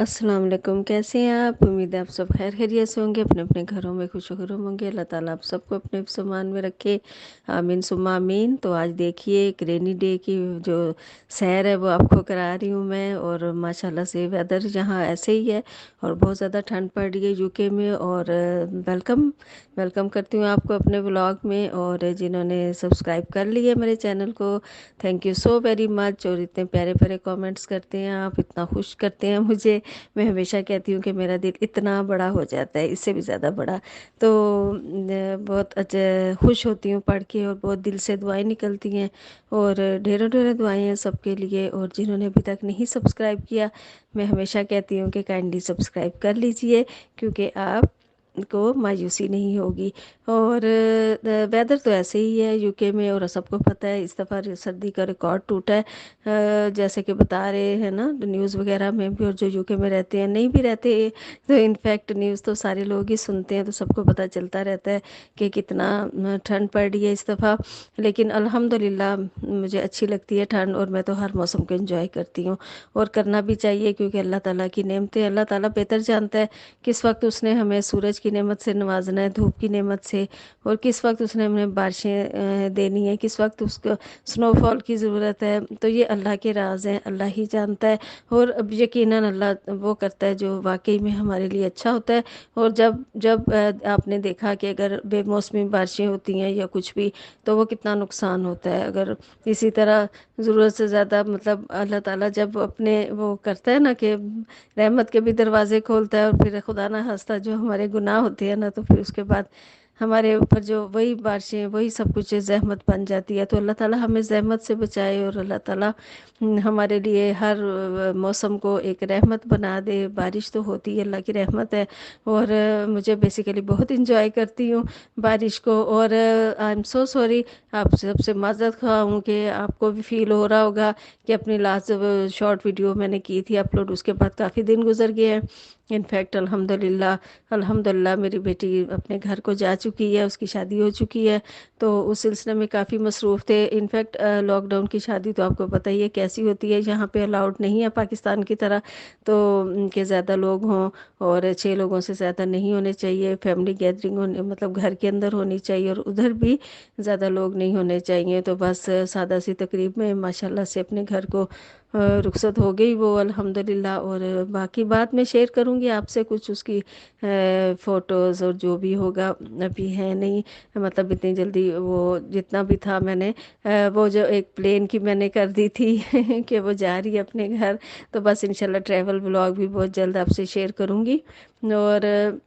अस्सलाम वालेकुम। कैसे हैं आप? उम्मीद है आप सब खैर खैरियत से होंगे, अपने अपने घरों में खुश खुशनुमा होंगे। अल्लाह ताला आप सबको अपने सामान में रखे, आमीन सुम्मा आमीन। तो आज देखिए एक रेनी डे की जो सैर है वो आपको करा रही हूँ मैं। और माशाल्लाह से वेदर यहाँ ऐसे ही है और बहुत ज़्यादा ठंड पड़ रही है यूके में। और वेलकम वेलकम करती हूँ आपको अपने व्लॉग में। और जिन्होंने सब्सक्राइब कर लिया मेरे चैनल को, thank you so very much. और इतने प्यारे प्यारे कमेंट्स करते हैं आप, इतना खुश करते हैं मुझे। मैं हमेशा कहती हूँ कि मेरा दिल इतना बड़ा हो जाता है, इससे भी ज़्यादा बड़ा। तो बहुत अच्छा खुश होती हूँ पढ़ के, और बहुत दिल से दुआएं निकलती हैं। और ढेरों ढेरों दुआएं हैं सबके लिए। और जिन्होंने अभी तक नहीं सब्सक्राइब किया, मैं हमेशा कहती हूँ कि काइंडली सब्सक्राइब कर लीजिए, क्योंकि आप को मायूसी नहीं होगी। और वेदर तो ऐसे ही है यूके में, और सबको पता है इस दफ़ा सर्दी का रिकॉर्ड टूटा है। जैसे कि बता रहे हैं ना न्यूज़ वगैरह में भी। और जो यूके में रहते हैं, नहीं भी रहते तो इनफैक्ट न्यूज़ तो सारे लोग ही सुनते हैं, तो सबको पता चलता रहता है कि कितना ठंड पड़ रही है इस दफ़ा। लेकिन अल्हम्दुलिल्लाह मुझे अच्छी लगती है ठंड, और मैं तो हर मौसम को एंजॉय करती हूँ। और करना भी चाहिए, क्योंकि अल्लाह ताला की नेमतें, अल्लाह ताला बेहतर जानता है किस वक्त उसने हमें सूरज की नेमत से नवाजना है, धूप की नेमत से। और किस वक्त उसने हमें बारिशें देनी है, किस वक्त उसको स्नोफॉल की ज़रूरत है। तो ये अल्लाह के राज हैं, अल्लाह ही जानता है। और अब यकीनन अल्लाह वो करता है जो वाकई में हमारे लिए अच्छा होता है। और जब जब आपने देखा कि अगर बेमौसमी बारिशें होती हैं या कुछ भी, तो वो कितना नुकसान होता है। अगर इसी तरह ज़रूरत से ज़्यादा, मतलब अल्लाह ताला जब अपने वो करता है ना कि रहमत के भी दरवाजे खोलता है, और फिर खुदा ना खास्ता जो हमारे गुनाह होते हैं ना, तो फिर उसके बाद हमारे ऊपर जो वही बारिशें, वही सब कुछ जहमत बन जाती है। तो अल्लाह ताला हमें जहमत से बचाए, और अल्लाह ताला हमारे लिए हर मौसम को एक रहमत बना दे। बारिश तो होती है, अल्लाह की रहमत है। और मुझे बेसिकली बहुत इंजॉय करती हूँ बारिश को। और आई एम सो सॉरी, आप सबसे माजरत खा हूँ कि आपको भी फील हो रहा होगा कि अपनी लास्ट शॉर्ट वीडियो मैंने की थी अपलोड, उसके बाद काफ़ी दिन गुजर गए हैं। इनफैक्ट अल्हम्दुलिल्लाह, अल्हम्दुलिल्लाह मेरी बेटी अपने घर को जा चुकी है, उसकी शादी हो चुकी है। तो उस सिलसिले में काफ़ी मसरूफ़ थे। इनफैक्ट लॉकडाउन की शादी तो आपको पता ही है कैसी होती है, यहाँ पे अलाउड नहीं है पाकिस्तान की तरह। तो उनके ज़्यादा लोग हों, और 6 लोगों से ज़्यादा नहीं होने चाहिए। फैमिली गैदरिंग होने, मतलब घर के अंदर होनी चाहिए, और उधर भी ज़्यादा लोग नहीं होने चाहिए। तो बस सादा सी तकरीब में माशाल्लाह से अपने घर को रुखसत हो गई वो, अल्हम्दुलिल्लाह। और बाकी बाद में शेयर करूँगी आपसे कुछ उसकी फ़ोटोज़, और जो भी होगा अभी है नहीं, मतलब इतनी जल्दी वो जितना भी था मैंने वो जो एक प्लेन की मैंने कर दी थी कि वो जा रही है अपने घर। तो बस इंशाल्लाह ट्रैवल व्लॉग भी बहुत जल्द आपसे शेयर करूँगी। और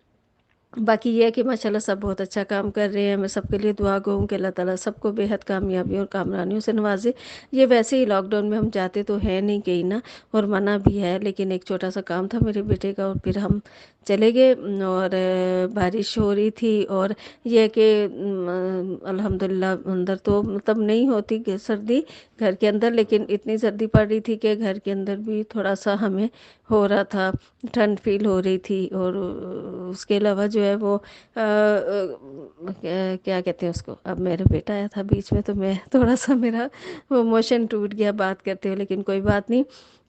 बाकी ये है कि माशाल्लाह सब बहुत अच्छा काम कर रहे हैं। मैं सबके लिए दुआ गो हूँ कि अल्लाह ताला सबको बेहद कामयाबी और कामरानियों से नवाजे। ये वैसे ही लॉकडाउन में हम जाते तो हैं नहीं कहीं ना, और मना भी है, लेकिन एक छोटा सा काम था मेरे बेटे का, और फिर हम चले गए। और बारिश हो रही थी। और ये है कि अल्हम्दुलिल्लाह अंदर तो मतलब नहीं होती कि सर्दी घर के अंदर, लेकिन इतनी सर्दी पड़ रही थी कि घर के अंदर भी थोड़ा सा हमें हो रहा था, ठंड फील हो रही थी। और उसके अलावा जो है वो क्या कहते हैं उसको, अब मेरा बेटा आया था बीच में, तो मैं थोड़ा सा मेरा वो मोशन टूट गया बात करते हुए, लेकिन कोई बात नहीं।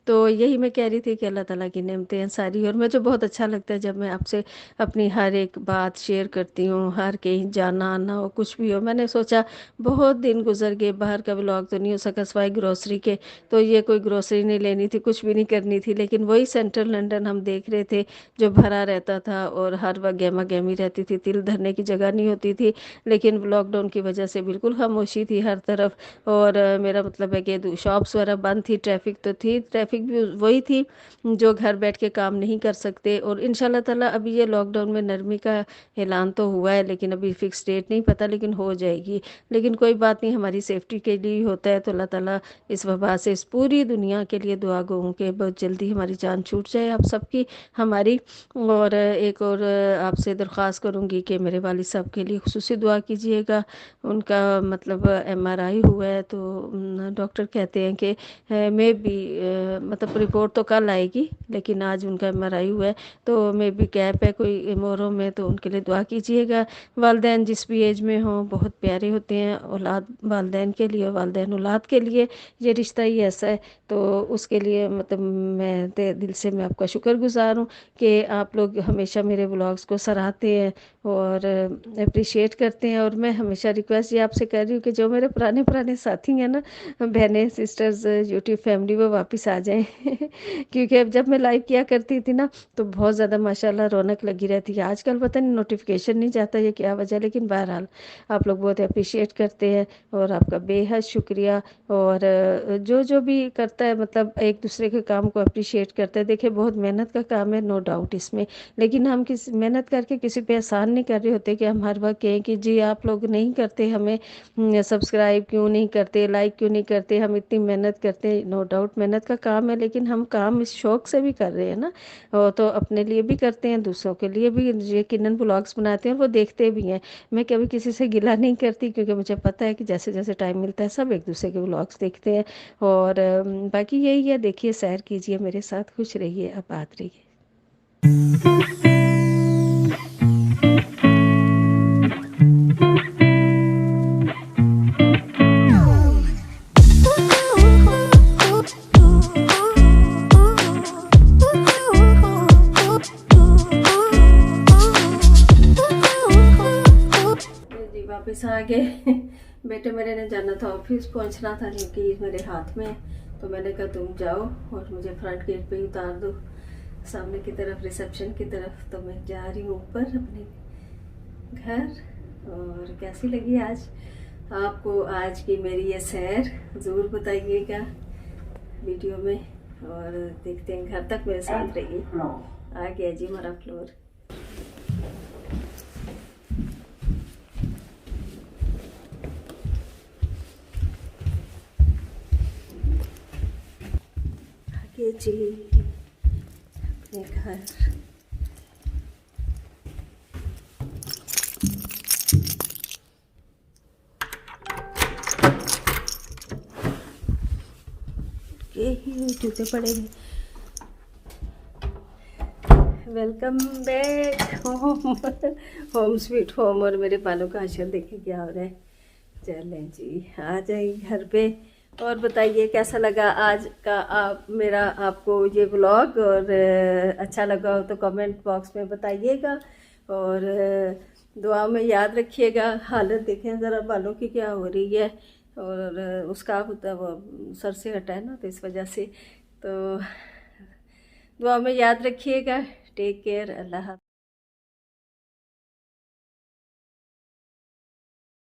तो यही मैं कह रही थी कि अल्लाह ताला की नेमतें हैं सारी। और मुझे बहुत अच्छा लगता है जब मैं आपसे अपनी हर एक बात शेयर करती हूँ, हर कहीं जाना आना हो, कुछ भी हो। मैंने सोचा बहुत दिन गुजर गए, बाहर का व्लॉग तो नहीं हो सका सिवाय ग्रोसरी के। तो ये कोई ग्रोसरी नहीं लेनी थी, कुछ भी नहीं करनी थी, लेकिन वही सेंट्रल लंदन हम देख रहे थे जो भरा रहता था, और हर वक्त गहमा गहमी रहती थी, तिल धरने की जगह नहीं होती थी। लेकिन लॉकडाउन की वजह से बिल्कुल खामोशी थी हर तरफ। और मेरा मतलब है कि शॉप्स वगैरह बंद थी, ट्रैफिक तो थी, ट्रैफिक भी वही थी जो घर बैठ के काम नहीं कर सकते। और इंशाल्लाह ताला अभी ये लॉकडाउन में नरमी का ऐलान तो हुआ है, लेकिन अभी फिक्स डेट नहीं पता, लेकिन हो जाएगी। लेकिन कोई बात नहीं, हमारी सेफ्टी के लिए ही होता है। तो अल्लाह ताला इस वबा से इस पूरी दुनिया के लिए दुआ गो हूँ कि बहुत जल्दी हमारी जान छूट जाए, आप सबकी, हमारी। और एक और आपसे दरख्वास्त करूँगी कि मेरे वालिद साहब के लिए खुसूसी दुआ कीजिएगा। उनका मतलब एमआरआई हुआ है, तो डॉक्टर कहते हैं कि मे बी मतलब रिपोर्ट तो कल आएगी, लेकिन आज उनका MRI हुआ है, तो मे बी गैप है कोई मोरों में, तो उनके लिए दुआ कीजिएगा। वालदैन जिस भी एज में हों बहुत प्यारे होते हैं, औलाद वालदैन के लिए, वालदैन औलाद के लिए ये रिश्ता ही ऐसा है। तो उसके लिए मतलब मैं दिल से मैं आपका शुक्रगुजार हूँ कि आप लोग हमेशा मेरे व्लॉग्स को सराहते हैं और अप्रिशिएट करते हैं। और मैं हमेशा रिक्वेस्ट ये आपसे कर रही हूँ कि जो मेरे पुराने पुराने साथी हैं ना, बहनें सिस्टर्स यूट्यूब फैमिली, वो वापस आ जाएं क्योंकि अब जब मैं लाइव किया करती थी ना तो बहुत ज़्यादा माशाल्लाह रौनक लगी रहती है। आजकल पता नहीं नोटिफिकेशन नहीं जाता, ये क्या वजह, लेकिन बहरहाल आप लोग बहुत अप्रिशिएट करते हैं और आपका बेहद शुक्रिया। और जो जो भी करता है मतलब एक दूसरे के काम को अप्रिशिएट करता है। देखिए बहुत मेहनत का काम है, नो डाउट इसमें, लेकिन हम किसी मेहनत करके किसी पे एहसान नहीं कर रहे होते कि हम हर वक्त कहें कि जी आप लोग नहीं करते, हमें सब्सक्राइब क्यों नहीं करते, लाइक क्यों नहीं करते, हम इतनी मेहनत करते हैं। नो डाउट मेहनत का काम है, लेकिन हम काम इस शौक से भी कर रहे हैं ना, और तो अपने लिए भी करते हैं, दूसरों के लिए भी यकीनन ब्लॉग्स बनाते हैं और वो देखते भी हैं। मैं कभी किसी से गिला नहीं करती, क्योंकि मुझे पता है कि जैसे जैसे टाइम मिलता है सब एक दूसरे के ब्लॉग्स देखते हैं। और बाकी यही है, देखिए सैर कीजिए मेरे साथ, खुश रहिए, आबाद रहिए। जी वापस आ गए बेटे मेरे ने जाना था ऑफिस, पहुंचना था, क्योंकि मेरे हाथ में, तो मैंने कहा तुम जाओ और मुझे फ्रंट गेट पे ही उतार दो, सामने की तरफ रिसेप्शन की तरफ। तो मैं जा रही हूँ ऊपर अपने घर। और कैसी लगी आज आपको आज की मेरी ये सैर, ज़रूर बताइएगा वीडियो में। और देखते हैं, घर तक मेरे साथ रहिए। आ गया जी हमारा फ्लोर। आगे जी अपने घर। यही जूते पड़े हुए। Welcome back home, home sweet home. और मेरे बालों का अशर देखें क्या हो रहा है। चलें जी, आ जाइए घर पे और बताइए कैसा लगा आज का मेरा आपको ये व्लॉग। और अच्छा लगा हो तो कमेंट बॉक्स में बताइएगा, और दुआ में याद रखिएगा। हालत देखें ज़रा बालों की क्या हो रही है, और उसका होता वो सर से हटा है ना, तो इस वजह से। तो दुआ में याद रखिएगा। टेक केयर, अल्लाह हाफ़िज़।